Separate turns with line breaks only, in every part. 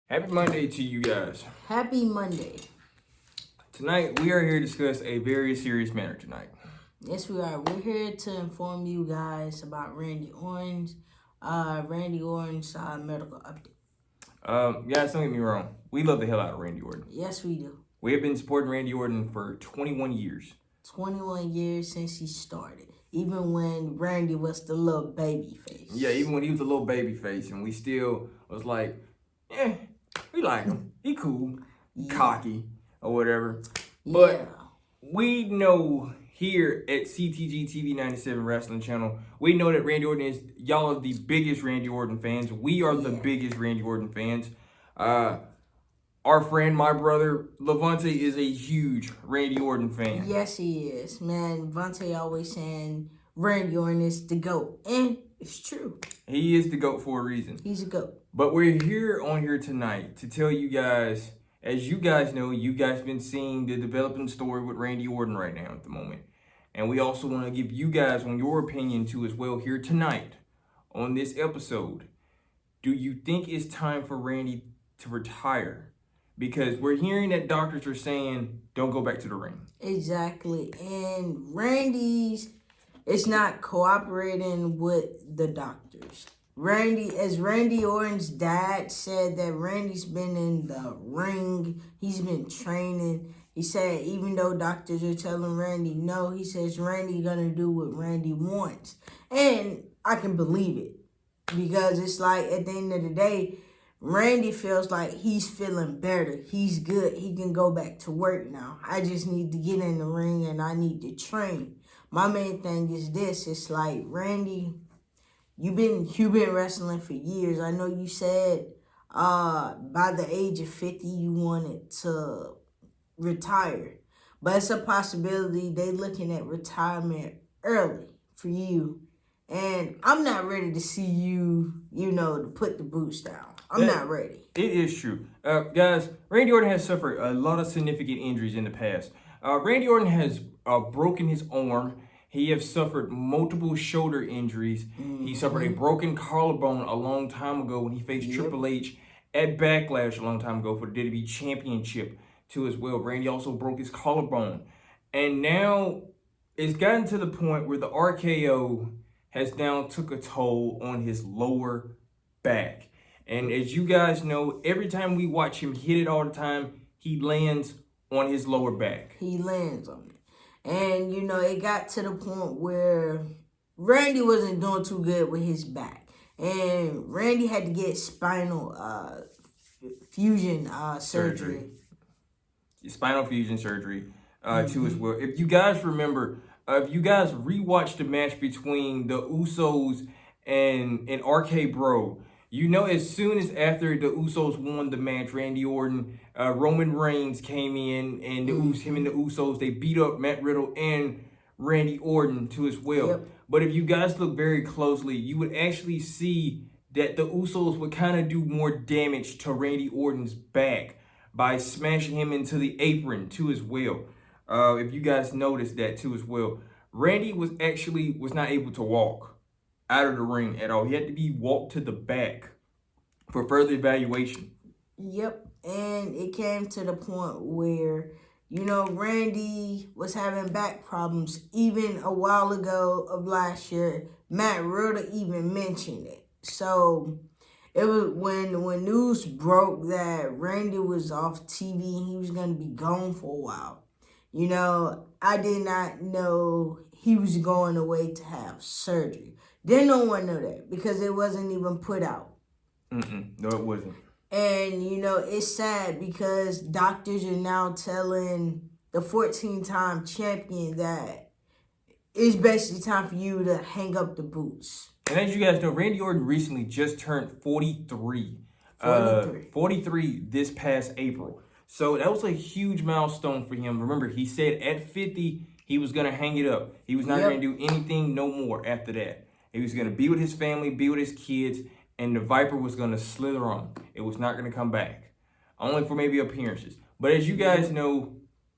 Happy Monday to you guys.
Happy Monday.
Tonight, we are here to discuss a very serious matter tonight.
Yes, we are. We're here to inform you guys about Randy Orton's medical update.
Guys, don't get me wrong. We love the hell out of Randy Orton.
Yes, we do.
We have been supporting Randy Orton for 21 years.
21 years since he started. Even when Randy was the little baby face.
Yeah, even when he was a little baby face, and we still was like, we like him. He cool, cocky, or whatever. But we know here at CTG TV 97 Wrestling Channel, we know that Randy Orton is, y'all are the biggest Randy Orton fans. We are the biggest Randy Orton fans. Our friend, my brother, Levante, is a huge Randy Orton fan.
Yes, he is. Man, Levante always saying Randy Orton is the GOAT. And it's true.
He is the GOAT for a reason.
He's a GOAT.
But we're here tonight to tell you guys, as you guys know, you guys been seeing the developing story with Randy Orton right now at the moment. And we also want to give you guys on your opinion too as well here tonight on this episode. Do you think it's time for Randy to retire? Because we're hearing that doctors are saying, don't go back to the ring.
Exactly. And Randy's is not cooperating with the doctors. Randy Orton's dad said that Randy's been in the ring. He's been training. He said even though doctors are telling Randy no, he says Randy's going to do what Randy wants. And I can believe it. Because it's like at the end of the day, Randy feels like he's feeling better. He's good. He can go back to work now. I just need to get in the ring and I need to train. My main thing is this. It's like, Randy, you've been wrestling for years. I know you said by the age of 50 you wanted to retire. But it's a possibility they looking at retirement early for you. And I'm not ready to see you, to put the boots down. I'm not ready.
It is true. Guys, Randy Orton has suffered a lot of significant injuries in the past. Randy Orton has broken his arm. He has suffered multiple shoulder injuries. He suffered a broken collarbone a long time ago when he faced Triple H at Backlash a long time ago for the WWE Championship too as well. Randy also broke his collarbone. And now it's gotten to the point where the RKO has now took a toll on his lower back. And as you guys know, every time we watch him hit it all the time, he lands on his lower back.
He lands on it. And, it got to the point where Randy wasn't doing too good with his back. And Randy had to get spinal fusion surgery.
Spinal fusion surgery too as well. If you guys remember, if you guys rewatched the match between the Usos and RK Bro, as soon as after the Usos won the match, Randy Orton, Roman Reigns came in, and him and the Usos, they beat up Matt Riddle and Randy Orton too as well.
Yep.
But if you guys look very closely, you would actually see that the Usos would kind of do more damage to Randy Orton's back by smashing him into the apron too as well. If you guys noticed that too as well. Randy was not able to walk out of the ring at all. He had to be walked to the back for further evaluation.
Yep. And it came to the point where, Randy was having back problems even a while ago of last year. Matt Riddle even mentioned it. So it was when news broke that Randy was off TV and he was going to be gone for a while. I did not know he was going away to have surgery. Didn't no one know that because it wasn't even put out.
No, it wasn't.
And, it's sad because doctors are now telling the 14-time champion that it's basically time for you to hang up the boots.
And as you guys know, Randy Orton recently just turned 43. 43 this past April. So that was a huge milestone for him. Remember, he said at 50, he was going to hang it up. He was not going to do anything no more after that. He was going to be with his family, be with his kids, and the Viper was going to slither on. It was not going to come back. Only for maybe appearances. But as you guys know,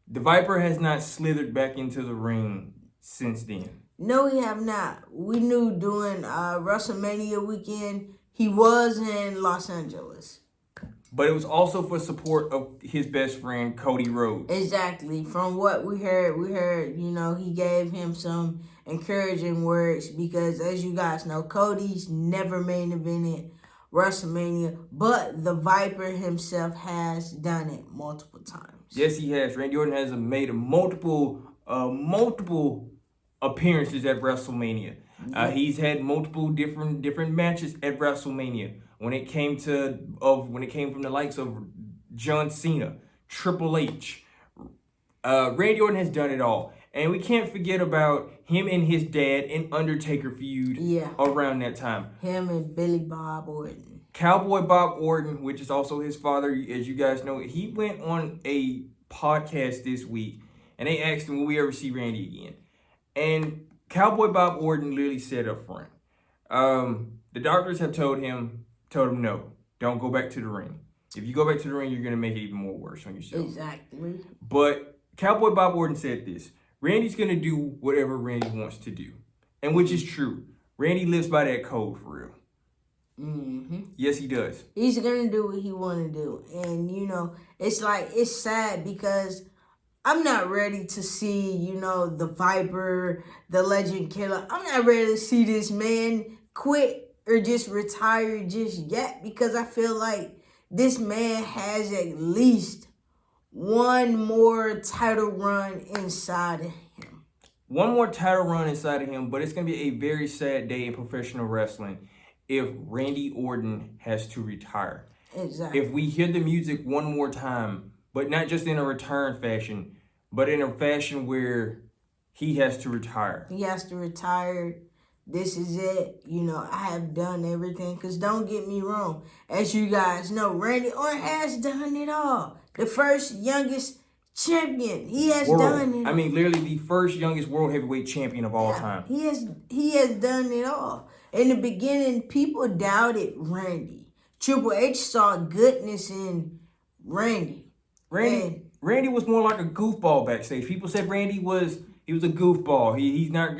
the Viper has not slithered back into the ring since then.
No, he have not. We knew during WrestleMania weekend, he was in Los Angeles.
but it was also for support of his best friend, Cody Rhodes.
Exactly. From what we heard, you know, he gave him some encouraging words because, as you guys know, Cody's never main evented WrestleMania, but the Viper himself has done it multiple times.
Yes, he has. Randy Orton has made multiple appearances at WrestleMania. He's had multiple different matches at WrestleMania. When it came from the likes of John Cena, Triple H, Randy Orton has done it all. And we can't forget about him and his dad and Undertaker feud around that time.
Him and Billy Bob Orton.
Cowboy Bob Orton, which is also his father, as you guys know, he went on a podcast this week and they asked him, will we ever see Randy again? And Cowboy Bob Orton literally said up front, the doctors have told him no, don't go back to the ring. If you go back to the ring, you're going to make it even more worse on yourself.
Exactly.
But Cowboy Bob Orton said this, Randy's going to do whatever Randy wants to do. And which is true. Randy lives by that code for real.
Mm-hmm.
Yes, he does.
He's going to do what he want to do. And, you know, it's sad because I'm not ready to see, you know, the Viper, the Legend Killer. I'm not ready to see this man quit or just retire just yet because I feel like this man has at least one more title run inside of him.
One more title run inside of him, but it's going to be a very sad day in professional wrestling if Randy Orton has to retire.
Exactly.
If we hear the music one more time, but not just in a return fashion, but in a fashion where he has to retire.
He has to retire. This is it. You know, I have done everything. Because don't get me wrong. As you guys know, Randy Orton has done it all. The first youngest champion. He has done it all.
I mean, literally the first youngest world heavyweight champion of all time.
He has done it all. In the beginning, people doubted Randy. Triple H saw goodness in Randy.
Randy was more like a goofball backstage. People said Randy was a goofball. He's not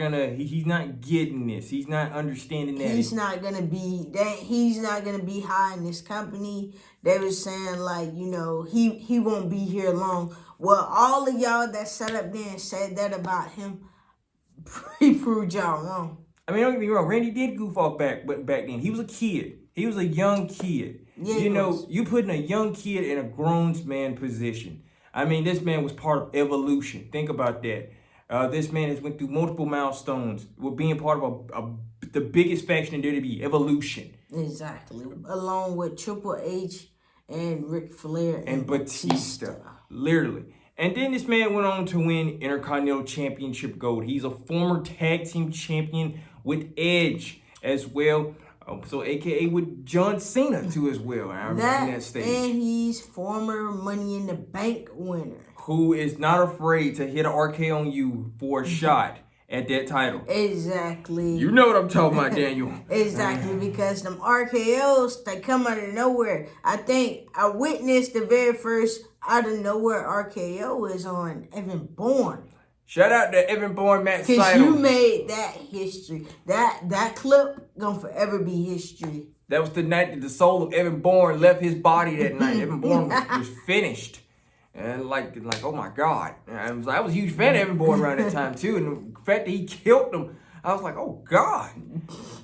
getting this. He's not understanding that.
He's not gonna be high in this company. They were saying like, you know, he won't be here long. Well, all of y'all that sat up there and said that about him, he proved y'all wrong.
I mean, don't get me wrong. Randy did goof off back then. He was a kid. He was a young kid.
Yeah,
you know, you putting a young kid in a grown man position. I mean, this man was part of evolution. Think about that. This man has went through multiple milestones with being part of the biggest faction in WWE, Evolution.
Exactly. Along with Triple H and Ric Flair
and Batista. Literally. And then this man went on to win Intercontinental Championship Gold. He's a former tag team champion with Edge as well. So AKA with John Cena too as well. I remember in that stage.
And he's former Money in the Bank winner.
Who is not afraid to hit an RKO on you for a shot at that title.
Exactly.
You know what I'm talking about, Daniel.
Exactly, because them RKOs, they come out of nowhere. I think I witnessed the very first out of nowhere RKO is on Evan Bourne.
Shout out to Evan Bourne, Matt Seidel.
Because you made that history. That clip gonna forever be history.
That was the night that the soul of Evan Bourne left his body that night. Evan Bourne was finished. And like, oh my God. I was a huge fan of Evan Bourne around that time too. And the fact that he killed him, I was like, oh God.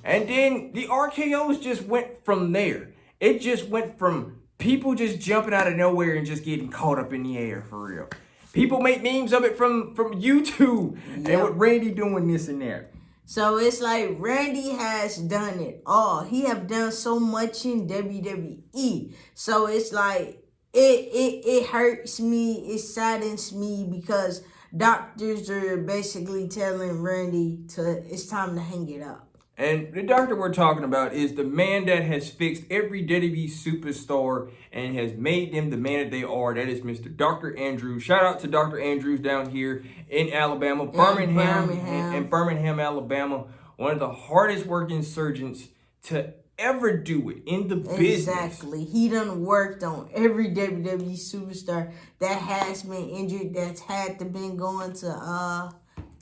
And then the RKOs just went from there. It just went from people just jumping out of nowhere and just getting caught up in the air for real. People make memes of it from YouTube. Yep. And with Randy doing this and that.
So it's like Randy has done it all. He have done so much in WWE. So it's like, it hurts me, it saddens me because doctors are basically telling Randy it's time to hang it up.
And the doctor we're talking about is the man that has fixed every WWE superstar and has made them the man that they are. That is Mr. Dr. Andrews. Shout out to Dr. Andrews down here in Alabama, Birmingham, Alabama. One of the hardest working surgeons to ever do it in the business.
Exactly. He done worked on every WWE superstar that has been injured, that's had to been going to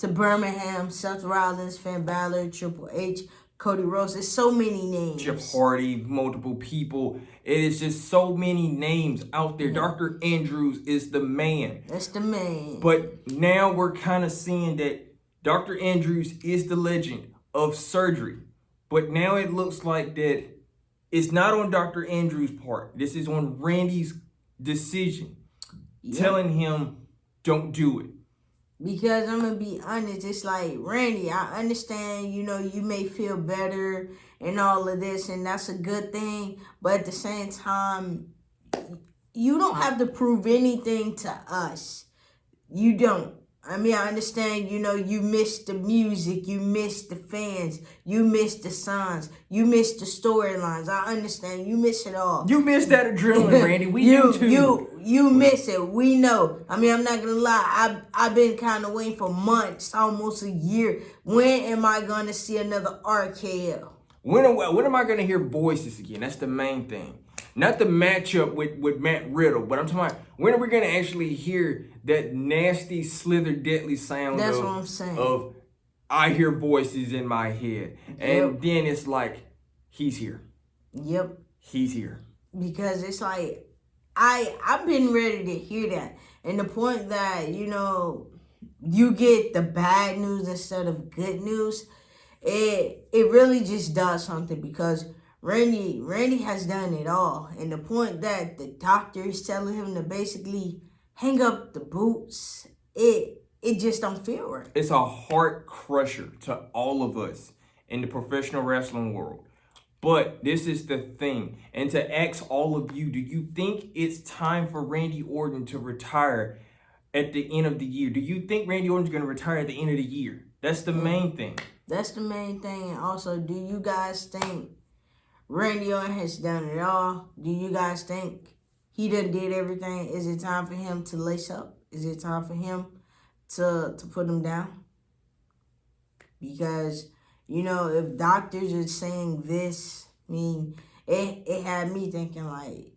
Birmingham, Seth Rollins, Finn Balor, Triple H, Cody Rhodes. There's so many names.
Jeff Hardy, multiple people. It is just so many names out there. Dr. Andrews is the man.
That's the man.
But now we're kind of seeing that Dr. Andrews is the legend of surgery. But now it looks like that it's not on Dr. Andrews' part. This is on Randy's decision. Telling him, don't do it.
Because I'm going to be honest, it's like, Randy, I understand, you know, you may feel better and all of this, and that's a good thing. But at the same time, you don't have to prove anything to us. You don't. I mean, I understand, you know, you missed the music, you missed the fans, you missed the songs, you missed the storylines. I understand, you miss it all.
You missed that adrenaline, Randy. We do too.
You miss it. We know. I mean, I'm not gonna lie. I've been kind of waiting for months, almost a year. When am I gonna see another RKO?
When am I gonna hear voices again? That's the main thing. Not the matchup with Matt Riddle, but I'm talking about when are we gonna actually hear that nasty, slither, deadly sound?
That's what I'm saying.
Of I hear voices in my head, and then it's like he's here.
Yep.
He's here.
Because it's like I've been ready to hear that, and the point that, you know, you get the bad news instead of good news, it really just does something, because Randy has done it all. And the point that the doctor is telling him to basically hang up the boots, it just don't feel right.
It's a heart crusher to all of us in the professional wrestling world. But this is the thing. And to ask all of you, do you think it's time for Randy Orton to retire at the end of the year? Do you think Randy Orton's going to retire at the end of the year? That's the main thing.
That's the main thing. And also, do you guys think Randy Orton has done it all? Do you guys think he done did everything? Is it time for him to lace up? Is it time for him to put him down? Because, you know, if doctors are saying this, I mean, it had me thinking like,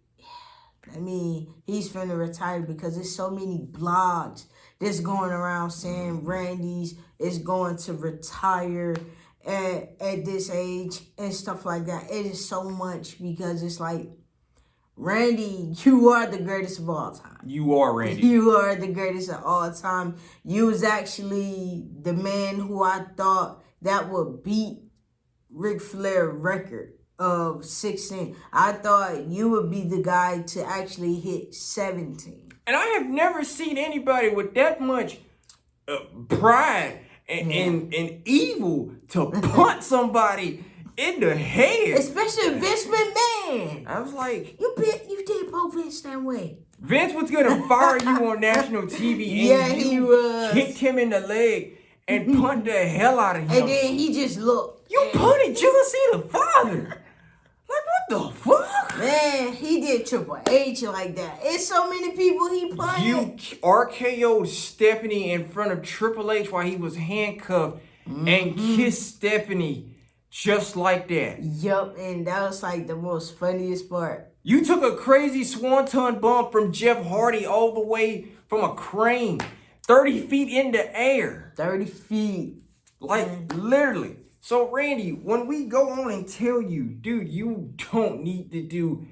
I mean, he's finna retire, because there's so many blogs that's going around saying Randy's is going to retire at this age and stuff like that. It is so much, because it's like, Randy, you are the greatest of all time.
You are, Randy.
You are the greatest of all time. You was actually the man who I thought that would beat Ric Flair's record of 16. I thought you would be the guy to actually hit 17.
And I have never seen anybody with that much pride and evil to punt somebody in the head.
Especially Vince McMahon.
I was like,
you did poke Vince that way.
Vince was gonna fire you on national TV. And
he was.
Kicked him in the leg and punt the hell out of him.
And then he just looked.
You punted John Cena father. Like, what the fuck?
Man, he did Triple H like that. It's so many people he punted.
You RKO'd Stephanie in front of Triple H while he was handcuffed and kissed Stephanie just like that.
Yup, and that was like the most funniest part.
You took a crazy swanton bump from Jeff Hardy all the way from a crane, 30 feet in the air.
30 feet.
Like, literally. So, Randy, when we go on and tell you, dude, you don't need to do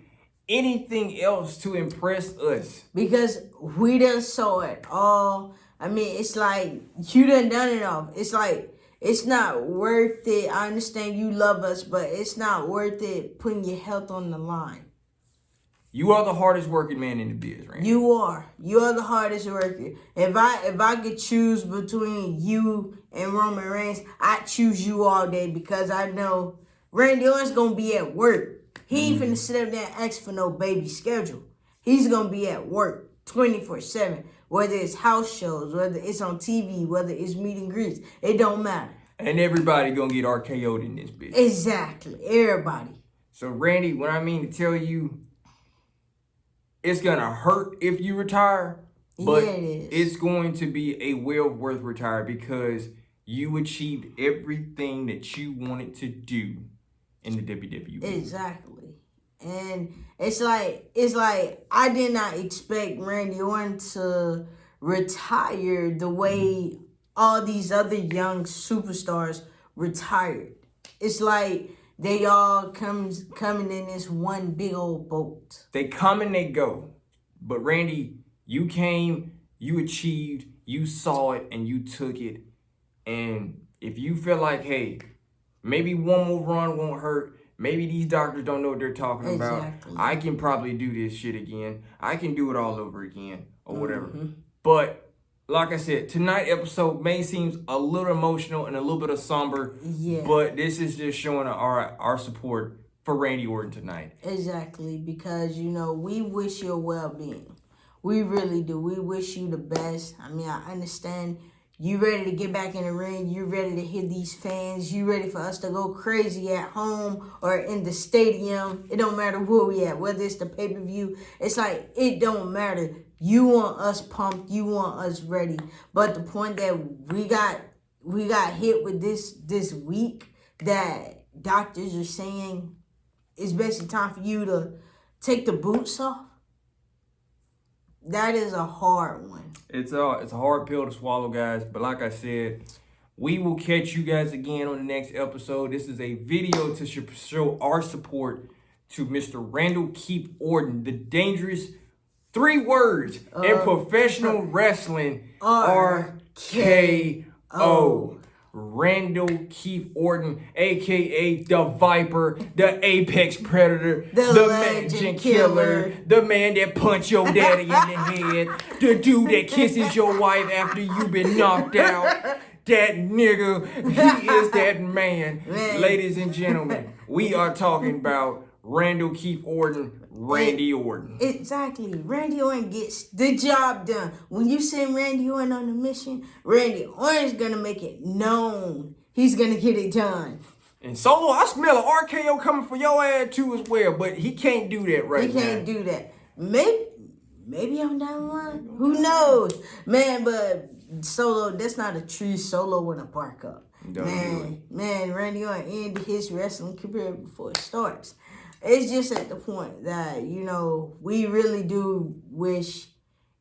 anything else to impress us.
Because we done saw it all. I mean, it's like, you done it all. It's like, it's not worth it. I understand you love us, but it's not worth it putting your health on the line.
You are the hardest working man in the biz, Randy.
You are. You are the hardest worker. If I could choose between you and Roman Reigns, I'd choose you all day, because I know Randy Orton's going to be at work. He ain't finna sit up there and ask for no baby schedule. He's going to be at work 24/7. Whether it's house shows, whether it's on TV, whether it's meet and greets. It don't matter.
And everybody going to get RKO'd in this bitch.
Exactly. Everybody.
So, Randy, what I mean to tell you, it's going to hurt if you retire, but it's going to be a well worth retire, because you achieved everything that you wanted to do in the WWE.
Exactly. And it's like I did not expect Randy Orton to retire the way all these other young superstars retired. It's like they all coming in this one big old boat.
They come and they go. But Randy, you came, you achieved, you saw it, and you took it. And if you feel like, hey, maybe one more run won't hurt. Maybe these doctors don't know what they're talking about. I can probably do this shit again. I can do it all over again or whatever. But like I said, tonight's episode may seem a little emotional and a little bit of somber.
Yeah.
But this is just showing our support for Randy Orton tonight.
Exactly, because, you know, we wish your well-being. We really do. We wish you the best. I mean, I understand you ready to get back in the ring. You ready to hit these fans. You ready for us to go crazy at home or in the stadium. It don't matter where we at, whether it's the pay-per-view. It's like, it don't matter. You want us pumped. You want us ready. But the point that we got hit with this week, that doctors are saying it's basically time for you to take the boots off. That is a hard one.
It's a hard pill to swallow, guys. But like I said, we will catch you guys again on the next episode. This is a video to show our support to Mr. Randall Keith Orton. The dangerous 3 words in professional wrestling: RKO. Randall Keith Orton, a.k.a. the Viper, the Apex Predator, the Legend Killer, the man that punch your daddy in the head, the dude that kisses your wife after you've been knocked out. That nigga, he is that man. Ladies and gentlemen, we are talking about Randall Keith Orton, Randy Orton.
Exactly. Randy Orton gets the job done. When you send Randy Orton on a mission, Randy Orton's going to make it known. He's going to get it done.
And Solo, I smell an RKO coming for your ass too as well, but he can't do that right now.
He can't do that. Maybe I'm down the line. Who knows? Man, but Solo, that's not a tree. Solo want to bark up. Man, Randy Orton ended his wrestling career before it starts. It's just at the point that, you know, we really do wish,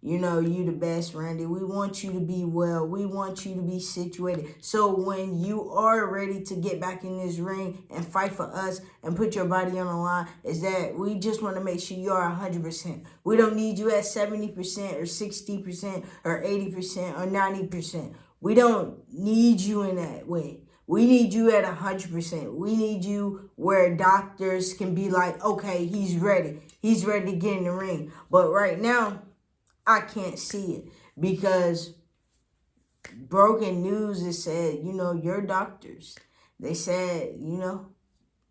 you know, you the best, Randy. We want you to be well. We want you to be situated. So when you are ready to get back in this ring and fight for us and put your body on the line, is that we just want to make sure you are 100%. We don't need you at 70% or 60% or 80% or 90%. We don't need you in that way. We need you at 100%. We need you where doctors can be like, okay, he's ready. He's ready to get in the ring. But right now, I can't see it because broken news has said, you know, your doctors, they said, you know,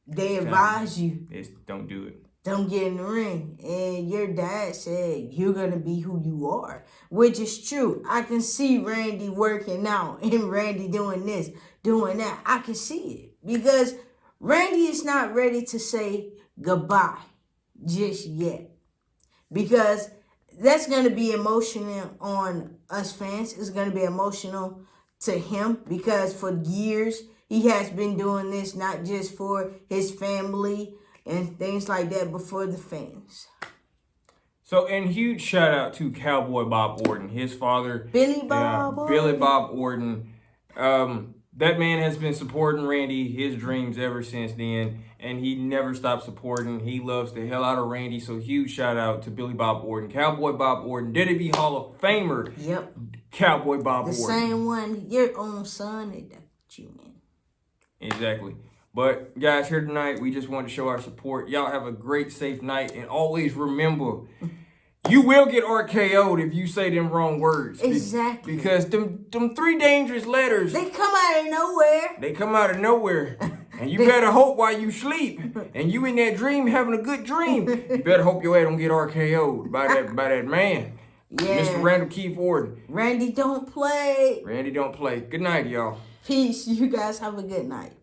they advise you.
Don't do it.
Don't get in the ring. And your dad said, you're going to be who you are, which is true. I can see Randy working out and Randy doing this, doing that. I can see it because Randy is not ready to say goodbye just yet, because that's going to be emotional on us fans. It's going to be emotional to him because for years he has been doing this, not just for his family and things like that, but for the fans.
So, and huge shout out to Cowboy Bob Orton, his father,
Billy Bob
Orton. That man has been supporting Randy, his dreams ever since then, and he never stopped supporting. He loves the hell out of Randy, so huge shout out to Billy Bob Orton. Cowboy Bob Orton, WWE Hall of Famer.
Yep.
Cowboy Bob Orton.
The same one, your own son, they dumped you in.
Exactly. But guys, here tonight, we just want to show our support. Y'all have a great, safe night, and always remember, you will get RKO'd if you say them wrong words.
Exactly.
Because them 3 dangerous letters,
they come out of nowhere.
They come out of nowhere. And you better hope while you sleep and you in that dream having a good dream, you better hope your ass don't get RKO'd by that man. Yeah. Mr. Randall Keith Orton.
Randy don't play.
Randy don't play. Good night, y'all.
Peace. You guys have a good night.